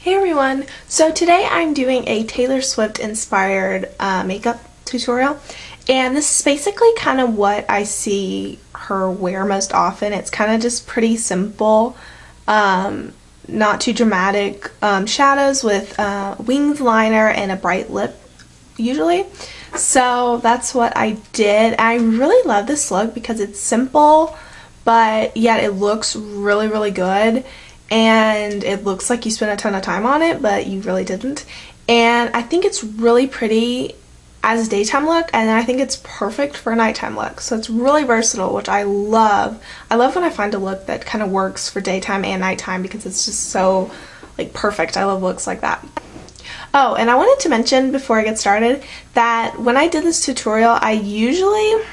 Hey everyone! So today I'm doing a Taylor Swift inspired makeup tutorial, and this is basically kind of what I see her wear most often. It's kind of just pretty simple, not too dramatic shadows with winged liner and a bright lip usually. So that's what I did. I really love this look because it's simple, but yet it looks really good. And it looks like you spent a ton of time on it, but you really didn't. And I think it's really pretty as a daytime look, and I think it's perfect for a nighttime look. So it's really versatile, which I love. I love when I find a look that kind of works for daytime and nighttime because it's just so like perfect. I love looks like that. Oh, and I wanted to mention before I get started that when I did this tutorial, I usually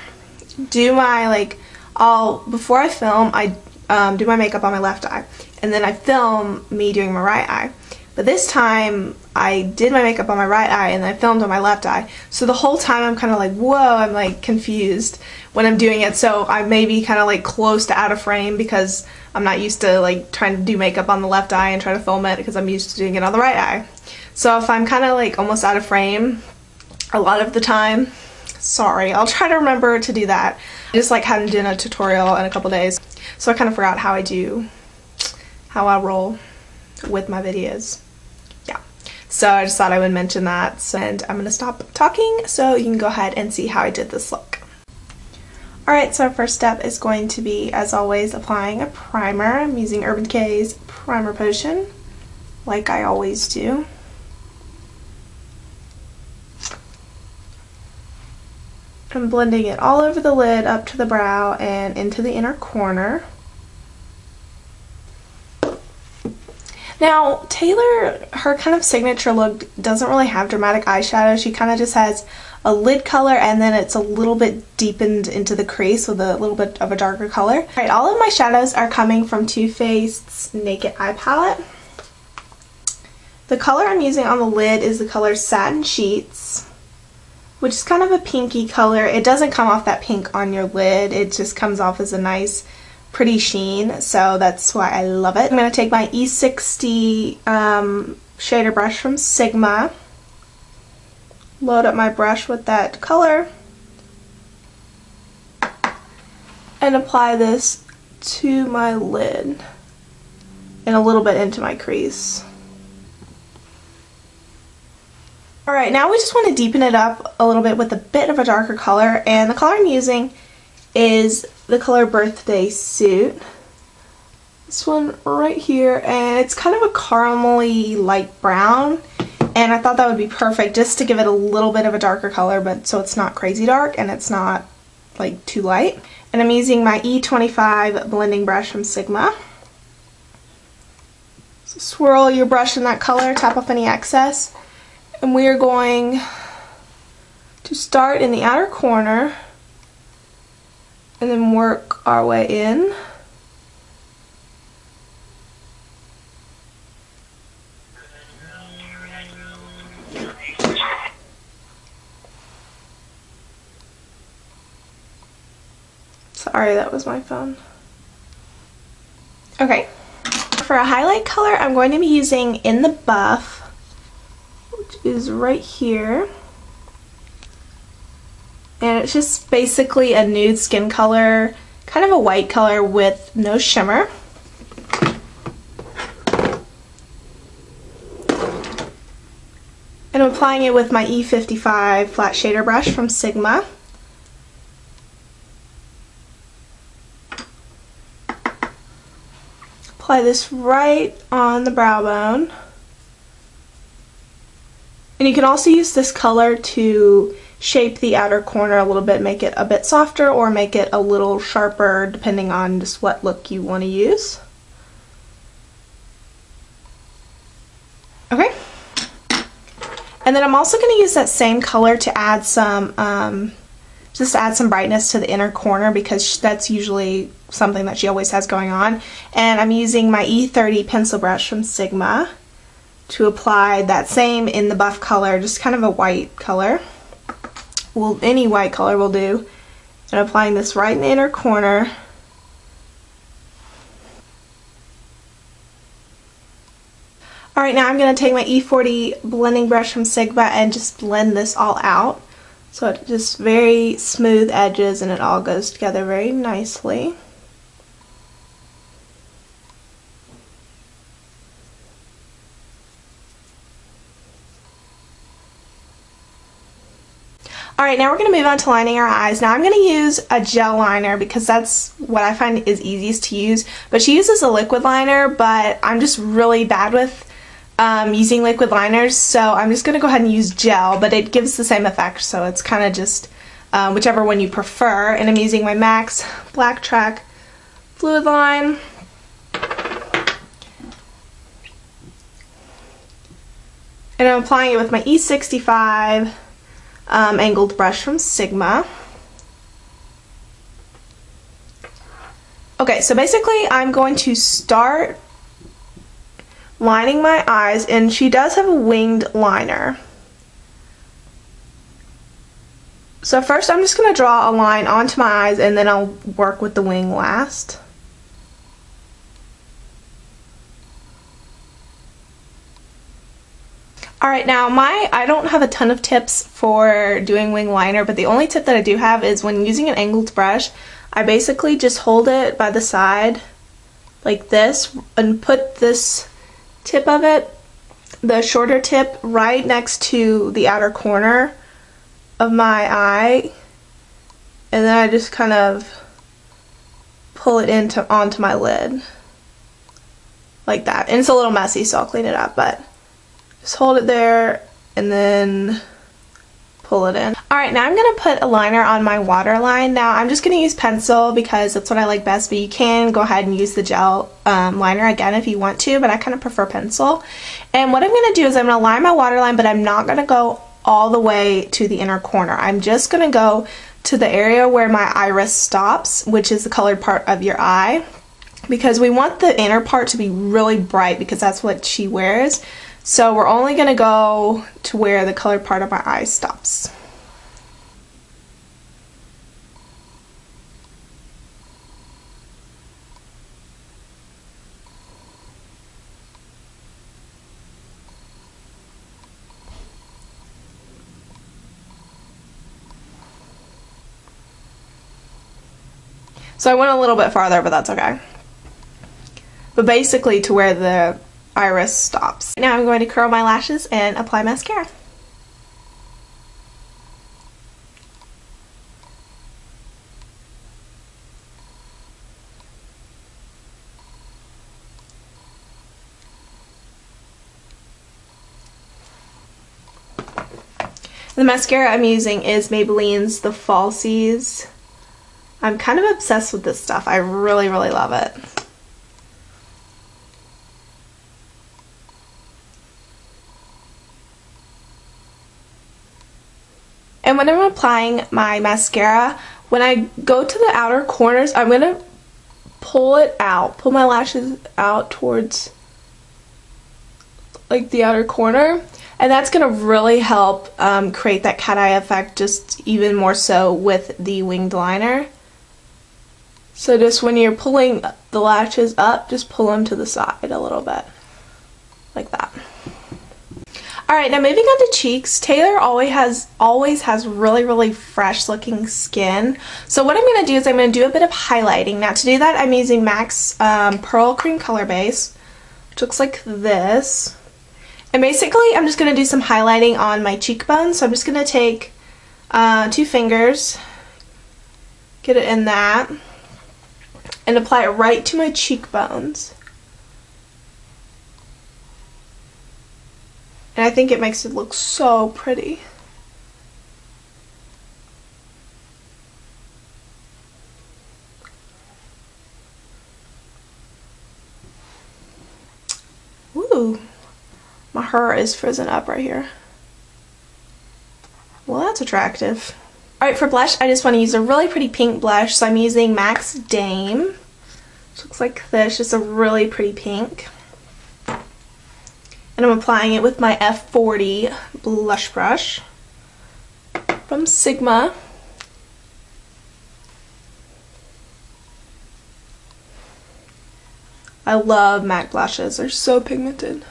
do my before I film, I do my makeup on my left eye, and then I film me doing my right eye. But this time I did my makeup on my right eye and I filmed on my left eye. So the whole time I'm kind of like, whoa, I'm like confused when I'm doing it. So I may be kind of like close to out of frame because I'm not used to like trying to do makeup on the left eye and try to film it because I'm used to doing it on the right eye. So if I'm kind of like almost out of frame a lot of the time, sorry, I'll try to remember to do that. I just like hadn't done a tutorial in a couple days, so I kind of forgot how I roll with my videos. Yeah, so I just thought I would mention that. So, and I'm gonna stop talking so you can go ahead and see how I did this look. Alright, so our first step is going to be, as always, applying a primer. I'm using Urban Decay's Primer Potion, like I always do. I'm blending it all over the lid, up to the brow, and into the inner corner. Now, Taylor, her kind of signature look doesn't really have dramatic eyeshadow. She kind of just has a lid color and then it's a little bit deepened into the crease with a little bit of a darker color. Alright, all of my shadows are coming from Too Faced's Naked Eye Palette. The color I'm using on the lid is the color Satin Sheets, which is kind of a pinky color. It doesn't come off that pink on your lid. It just comes off as a nice pretty sheen, so that's why I love it. I'm going to take my E60 shader brush from Sigma, load up my brush with that color, and apply this to my lid and a little bit into my crease. Alright, now we just want to deepen it up a little bit with a bit of a darker color, and the color I'm using is the color Birthday Suit. This one right here, and it's kind of a caramely light brown, and I thought that would be perfect just to give it a little bit of a darker color, but so it's not crazy dark and it's not like too light. And I'm using my E25 blending brush from Sigma. So swirl your brush in that color, tap off any excess. And we are going to start in the outer corner and then work our way in. Sorry, that was my phone. Okay, for a highlight color, I'm going to be using In the Buff, which is right here, and it's just basically a nude skin color, kind of a white color with no shimmer. And I'm applying it with my E55 flat shader brush from Sigma. Apply this right on the brow bone. And you can also use this color to shape the outer corner a little bit, make it a bit softer or make it a little sharper depending on just what look you want to use. Okay. And then I'm also going to use that same color to add some, just to add some brightness to the inner corner because that's usually something that she always has going on. And I'm using my E30 pencil brush from Sigma to apply that same In the Buff color, just kind of a white color. Well, any white color will do. And applying this right in the inner corner. Alright, now I'm going to take my E40 blending brush from Sigma and just blend this all out. So it just very smooth edges and it all goes together very nicely. Alright, now we're going to move on to lining our eyes. Now I'm going to use a gel liner because that's what I find is easiest to use. But she uses a liquid liner, but I'm just really bad with using liquid liners, so I'm just going to go ahead and use gel, but it gives the same effect, so it's kind of just whichever one you prefer. And I'm using my MAC Black Track Fluid Line. And I'm applying it with my E65 angled brush from Sigma. Okay, so basically I'm going to start lining my eyes, and she does have a winged liner. So first I'm just going to draw a line onto my eyes and then I'll work with the wing last. Alright, now I don't have a ton of tips for doing wing liner, but the only tip that I do have is when using an angled brush, I basically just hold it by the side like this and put this tip of it, the shorter tip, right next to the outer corner of my eye, and then I just kind of pull it onto my lid like that. And it's a little messy, so I'll clean it up, but just hold it there and then pull it in. Alright, now I'm going to put a liner on my waterline. Now I'm just going to use pencil because that's what I like best, but you can go ahead and use the gel liner again if you want to, but I kind of prefer pencil. And what I'm going to do is I'm going to line my waterline, but I'm not going to go all the way to the inner corner. I'm just going to go to the area where my iris stops, which is the colored part of your eye, because we want the inner part to be really bright because that's what she wears. So we're only going to go to where the colored part of my eye stops. So I went a little bit farther, but that's okay. But basically to where the iris stops. Now I'm going to curl my lashes and apply mascara. The mascara I'm using is Maybelline's The Falsies. I'm kind of obsessed with this stuff. I really, really love it. And when I'm applying my mascara, when I go to the outer corners, I'm going to pull it out, pull my lashes out towards like the outer corner, and that's going to really help create that cat eye effect just even more so with the winged liner. So just when you're pulling the lashes up, just pull them to the side a little bit, like that. Alright, now moving on to cheeks. Taylor always has really, really fresh looking skin. So what I'm going to do is I'm going to do a bit of highlighting. Now to do that, I'm using MAC's Pearl Cream Color Base, which looks like this. And basically, I'm just going to do some highlighting on my cheekbones. So I'm just going to take 2 fingers, get it in that, and apply it right to my cheekbones. And I think it makes it look so pretty. Ooh, my hair is frozen up right here. Well, that's attractive. Alright, for blush, I just want to use a really pretty pink blush, so I'm using MAC's Dame. Which looks like this, just a really pretty pink. And I'm applying it with my F40 blush brush from Sigma. I love MAC blushes, they're so pigmented.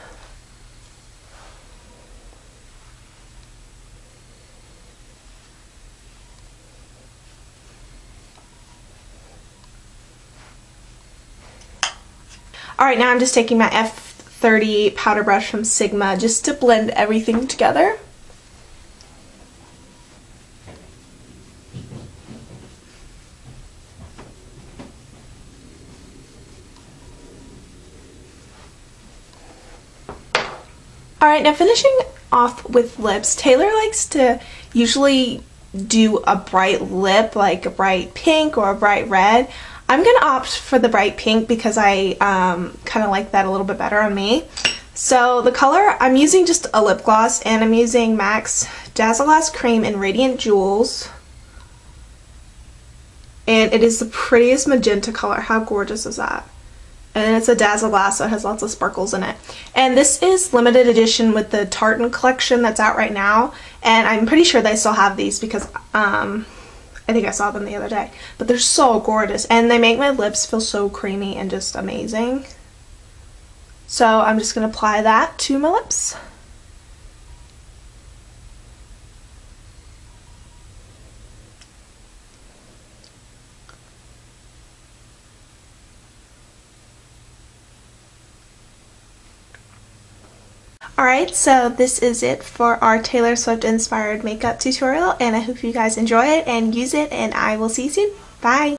Alright, now I'm just taking my F30 powder brush from Sigma just to blend everything together. Alright, now finishing off with lips. Taylor likes to usually do a bright lip, like a bright pink or a bright red. I'm going to opt for the bright pink because I kind of like that a little bit better on me. So the color, I'm using just a lip gloss, and I'm using MAC's Dazzle Glass Cream in Radiant Jewels. And it is the prettiest magenta color. How gorgeous is that? And it's a Dazzle Glass, so it has lots of sparkles in it. And this is limited edition with the Tartan collection that's out right now. And I'm pretty sure they still have these because I think I saw them the other day. But they're so gorgeous. And they make my lips feel so creamy and just amazing. So I'm just going to apply that to my lips. Alright, so this is it for our Taylor Swift inspired makeup tutorial, and I hope you guys enjoy it and use it, and I will see you soon. Bye!